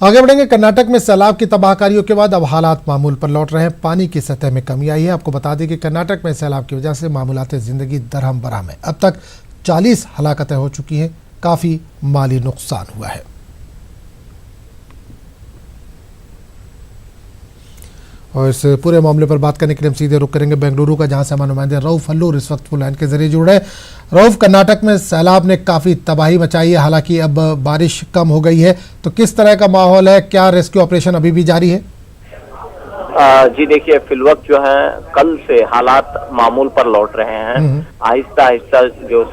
आगे बढ़ेंगे। कर्नाटक में सैलाब की तबाहकारियों के बाद अब हालात मामूल पर लौट रहे हैं। पानी की सतह में कमी आई है। आपको बता दें कि कर्नाटक में सैलाब की वजह से मामूलात जिंदगी दरहम बरहम है। अब तक 40 हलाकतें हो चुकी हैं। काफी माली नुकसान हुआ है। और इस पूरे मामले पर बात करने के लिए हम सीधे रुक करेंगे बेंगलुरु का, जहां से हमारे नुमाइंदे रऊफ हल्लूर इस वक्त फोन लाइन के जरिए जुड़ रहे हैं। रऊफ, कर्नाटक में सैलाब ने काफी तबाही मचाई है, हालांकि अब बारिश कम हो गई है, तो किस तरह का माहौल है? क्या रेस्क्यू ऑपरेशन अभी भी जारी है? जी देखिए, फिलवक्त जो है कल से हालात मामूल पर लौट रहे हैं। आहिस्ता आहिस्ता जो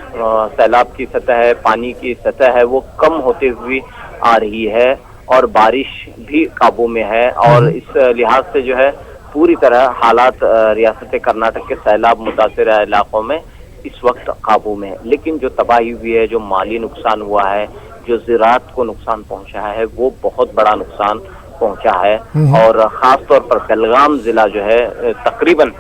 सैलाब की सतह है, पानी की सतह है, वो कम होते हुए आ रही है और बारिश भी काबू में है। और इस लिहाज से जो है पूरी तरह हालात रियासत कर्नाटक के सैलाब मुतासिर इलाकों में इस वक्त काबू में है। लेकिन जो तबाही हुई है, जो माली नुकसान हुआ है, जो ज़राअत को नुकसान पहुंचा है, वो बहुत बड़ा नुकसान पहुंचा है। और खास तौर पर बेलगाम जिला जो है तकरीबन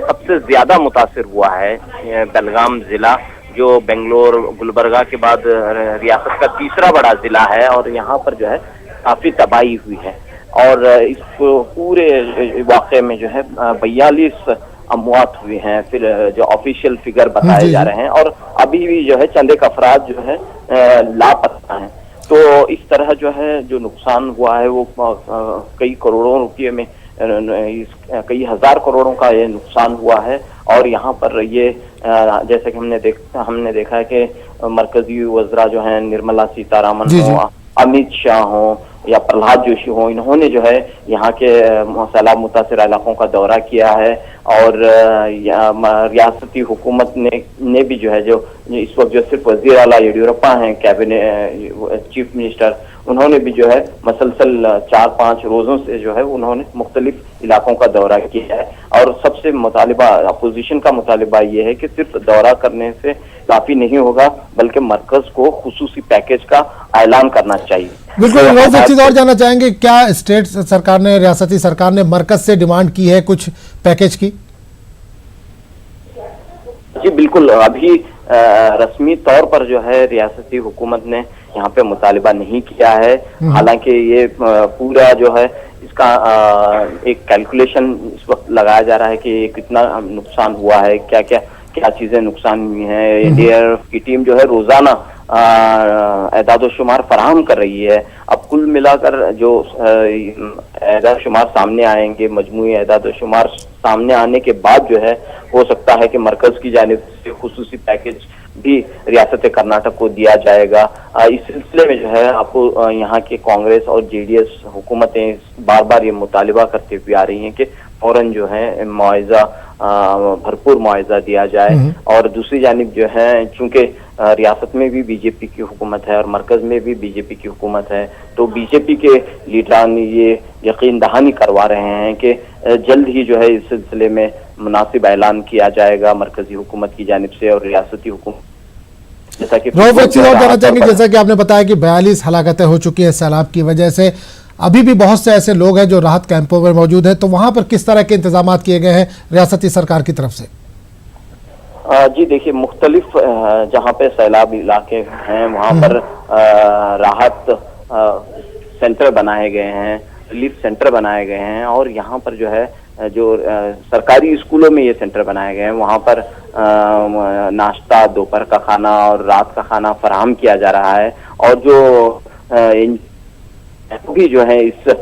सबसे ज्यादा मुतासिर हुआ है। बेलगाम जिला जो बेंगलोर गुलबर्गा के बाद रियासत का तीसरा बड़ा जिला है और यहाँ पर जो है काफी तबाही हुई है। और इस पूरे वाक़े में जो है 42 अमवात हुए हैं, फिर जो ऑफिशियल फिगर बताए जा रहे हैं, और अभी भी जो है चंद एक अफराद जो है लापता हैं। तो इस तरह जो है जो नुकसान हुआ है वो कई करोड़ों रुपये में, कई हजार करोड़ों का ये नुकसान हुआ है। और यहाँ पर ये जैसे कि हमने देखा है कि मरकजी वज़रा जो हैं, निर्मला सीतारामन हो, अमित शाह हो या प्रहलाद जोशी हो, इन्होंने जो है यहाँ के सैलाब मुतासिर इलाकों का दौरा किया है। और रियासती हुकूमत ने भी जो है जो इस वक्त जो सिर्फ वजीर आला येडियुरप्पा हैं, कैबिनेट चीफ मिनिस्टर, उन्होंने भी जो है मसलसल 4-5 रोजों से जो है उन्होंने मुख्तलिफ इलाकों का दौरा किया है। और सबसे मुतालिबा, अपोजिशन का मुतालिबा ये है कि सिर्फ दौरा करने से काफी नहीं होगा, बल्कि मरकज को खुसूसी पैकेज का ऐलान करना चाहिए। बिल्कुल, रोज एक चीज और जानना चाहेंगे, क्या स्टेट सरकार ने, रियासती सरकार ने मरकज से डिमांड की है कुछ पैकेज की? जी बिल्कुल, अभी रस्मी तौर पर जो है रियासती हुकूमत ने यहाँ पे मुतालिबा नहीं किया है। हालांकि ये पूरा जो है इसका एक कैलकुलेशन इस वक्त लगाया जा रहा है कि कितना नुकसान हुआ है, क्या चीजें नुकसान हुई हैं। एनडीआरएफ की टीम जो है रोजाना एदाद-ओ-शुमार फराहम कर रही है। अब कुल मिलाकर जो एदाद-ओ-शुमार सामने आएंगे, मजमूई एदाद-ओ-शुमार सामने आने के बाद जो है हो सकता है कि मरकज की जानिब से खुसूसी पैकेज भी रियासत कर्नाटक को दिया जाएगा। इस सिलसिले में जो है आपको यहाँ के कांग्रेस और जेडीएस हुकूमतें बार बार ये मुतालिबा करते हुए आ रही हैं कि फौरन जो है मुआवजा, भरपूर मुआवजा दिया जाए। और दूसरी जानिब जो है, चूंकि रियासत में भी बीजेपी की हुकूमत है और मरकज में भी बीजेपी की हुकूमत है, तो बीजेपी के लीडरान ये यकीन दहानी करवा रहे हैं कि जल्द ही जो है इस सिलसिले में मुनासिब ऐलान किया जाएगा मरकजी हुकूमत की जानिब से और रियासती हुकूमत। जैसा कि जानना चाहेंगे, जैसा कि आपने बताया कि 42 हलाकतें हो चुकी है सैलाब की वजह से, अभी भी बहुत से ऐसे लोग हैं जो राहत कैंपों में मौजूद है, तो वहां पर किस तरह के इंतजाम किए गए हैं रियासती सरकार की तरफ से? जी देखिए, मुख्तलिफ जहाँ पे सैलाब इलाके हैं वहाँ पर राहत सेंटर बनाए गए हैं, रिलीफ सेंटर बनाए गए हैं। और यहाँ पर जो है जो सरकारी स्कूलों में ये सेंटर बनाए गए हैं, वहाँ पर नाश्ता, दोपहर का खाना और रात का खाना फराहम किया जा रहा है। और जो भी जो है इस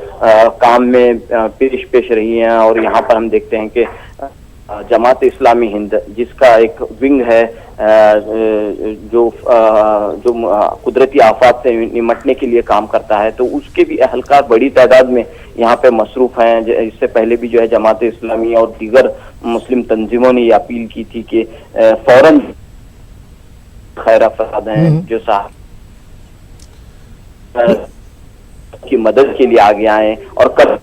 काम में पेश रही हैं। और यहाँ पर हम देखते हैं कि जमात इस्लामी हिंद, जिसका एक विंग है जो कुदरती आफात से निमटने के लिए काम करता है, तो उसके भी अहलकार बड़ी तादाद में यहाँ पे मसरूफ हैं। इससे पहले भी जो है जमात इस्लामी और दीगर मुस्लिम तंजीमों ने ये अपील की थी कि फौरन खैर अफराद हैं जो साहब की मदद के लिए आगे आए और कल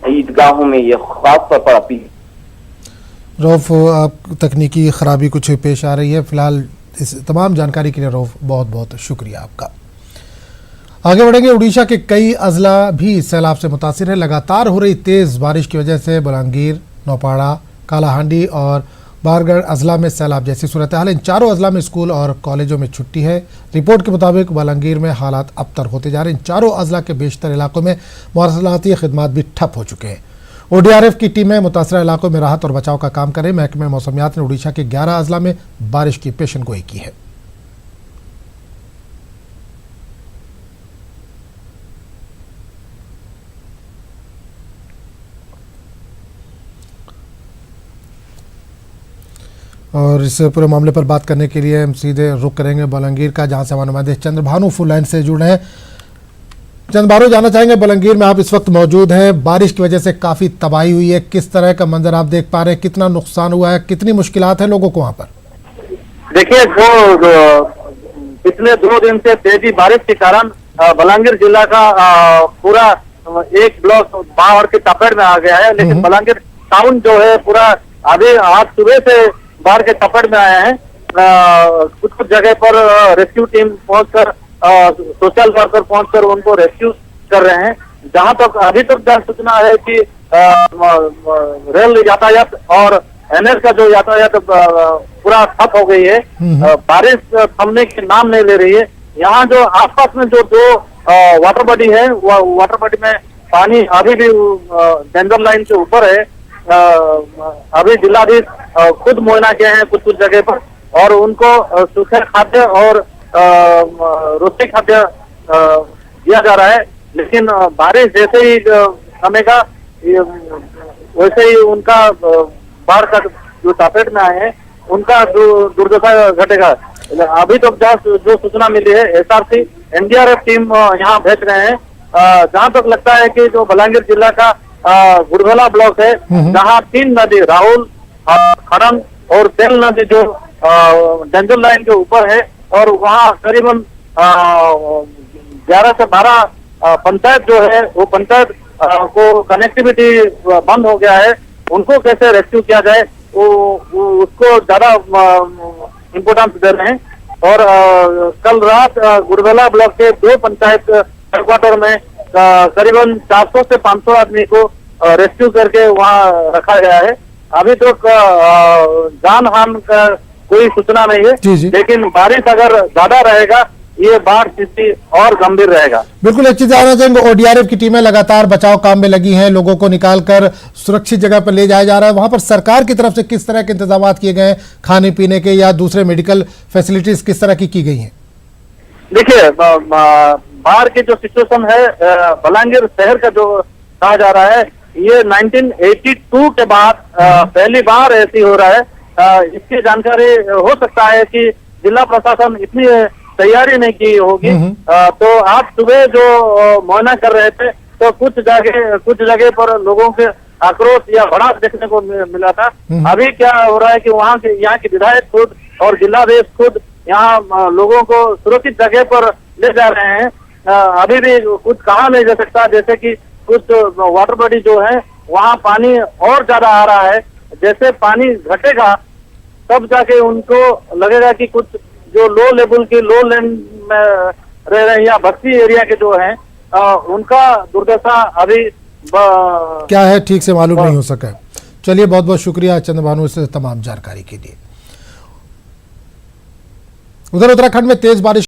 ईदगाहों में ये खास तौर पर अपील। रऊफ, आप तकनीकी खराबी कुछ पेश आ रही है, फिलहाल इस तमाम जानकारी के लिए रऊफ बहुत बहुत शुक्रिया आपका। आगे बढ़ेंगे। उड़ीसा के कई अजला भी सैलाब से मुतासिर है। लगातार हो रही तेज बारिश की वजह से बलांगीर, नौपाड़ा, कालाहांडी और बारगढ़ अजला में सैलाब जैसी सूरत हाल। इन चारों अजला में स्कूल और कॉलेजों में छुट्टी है। रिपोर्ट के मुताबिक बलंगीर में हालात अबतर होते जा रहे हैं। इन चारों अजला के बेशतर इलाकों में मौसलाती खिदमात भी ठप हो चुके हैं। ODRF की टीमें मुतासरा इलाकों में राहत और बचाव का काम करें। महकमे मौसमियात ने उड़ीसा के 11 अजला में बारिश की पेशन गोई की है। और इस पूरे मामले पर बात करने के लिए हम सीधे रुख करेंगे बलंगीर का, जहां से हमारे नुमाइंदे चंद्रभानु फुल लाइन से जुड़े हैं। चंद्रभानु, जानना चाहेंगे बलंगीर में आप इस वक्त मौजूद हैं, बारिश की वजह से काफी तबाही हुई है, किस तरह का मंजर आप देख पा रहे हैं, कितना नुकसान हुआ है, कितनी मुश्किलात है लोगों को वहां पर? देखिए, जो पिछले 2 दिन से तेजी बारिश के कारण बलंगीर जिला का पूरा एक ब्लॉक बाढ़ के चपेट में आ गया है। लेकिन बलंगीर टाउन जो है पूरा अभी आज सुबह से बाढ़ के चपेट में आया है। कुछ कुछ जगह पर रेस्क्यू टीम पहुंचकर सोशल वर्कर पहुंचकर उनको रेस्क्यू कर रहे हैं। जहां तक अभी तक जान सूचना है कि रेल यातायात और NH का जो यातायात पूरा ठप हो गई है। बारिश थमने के नाम नहीं ले रही है। यहाँ जो आसपास में जो 2 वाटर बॉडी है, वो वाटर बॉडी में पानी अभी भी डेंजर लाइन से ऊपर है। अभी जिलाधीश खुद मुआयना किए हैं कुछ कुछ जगह पर, और उनको सूखे खाद्य और रोटी खाद्य दिया जा रहा है। लेकिन बारिश जैसे ही थमेगा वैसे ही उनका बाढ़ का जो चपेट में आए हैं उनका दुर्दशा घटेगा। अभी तो जो सूचना मिली है, SRC NDRF टीम यहाँ भेज रहे हैं। जहाँ तक लगता है कि जो बलंगीर जिला का गुड़गला ब्लॉक है, जहाँ 3 नदी राहुल, खड़न और तेल नदी जो डेंजर लाइन के ऊपर है, और वहाँ करीबन 11 से 12 पंचायत जो है वो पंचायत को कनेक्टिविटी बंद हो गया है। उनको कैसे रेस्क्यू किया जाए वो उसको ज्यादा इम्पोर्टेंस दे रहे हैं। और कल रात गुड़गला ब्लॉक के 2 पंचायत हेडक्वार्टर में करीबन 400 से 500 आदमी को रेस्क्यू करके वहाँ रखा गया है। अभी तो जान हानि का कोई सूचना नहीं है, लेकिन बारिश अगर ज्यादा रहेगा ये बाढ़ स्थिति और गंभीर रहेगा। बिल्कुल, एक चीज जानना चाहेंगे, ODRF की टीमें लगातार बचाव काम में लगी हैं, लोगों को निकालकर सुरक्षित जगह पर ले जाया जा रहा है। वहां पर सरकार की तरफ से किस तरह के इंतजाम किए गए हैं, खाने पीने के या दूसरे मेडिकल फैसिलिटीज किस तरह की गई हैं? देखिए, बाढ़ की जो सिचुएशन है बलंगीर शहर का जो कहा जा रहा है, ये 1982 के बाद पहली बार ऐसी हो रहा है। इसकी जानकारी हो सकता है कि जिला प्रशासन इतनी तैयारी नहीं की होगी। तो आज सुबह जो मुआयना कर रहे थे तो कुछ जगह पर लोगों के आक्रोश या भड़ास देखने को मिला था। अभी क्या हो रहा है कि यहाँ के विधायक खुद और जिलाधीश खुद यहाँ लोगों को सुरक्षित जगह पर ले जा रहे हैं। अभी भी कुछ कहा नहीं जा सकता, जैसे कि कुछ वाटर बॉडी जो है वहाँ पानी और ज्यादा आ रहा है। जैसे पानी घटेगा तब जाके उनको लगेगा कि कुछ जो लो लेवल की लो लैंड में रह रहे हैं या बस्ती एरिया के जो हैं उनका दुर्दशा अभी क्या है ठीक से मालूम नहीं हो सका। चलिए, बहुत बहुत शुक्रिया चंद्रभानु इस तमाम जानकारी के लिए। उधर उत्तराखंड में तेज बारिश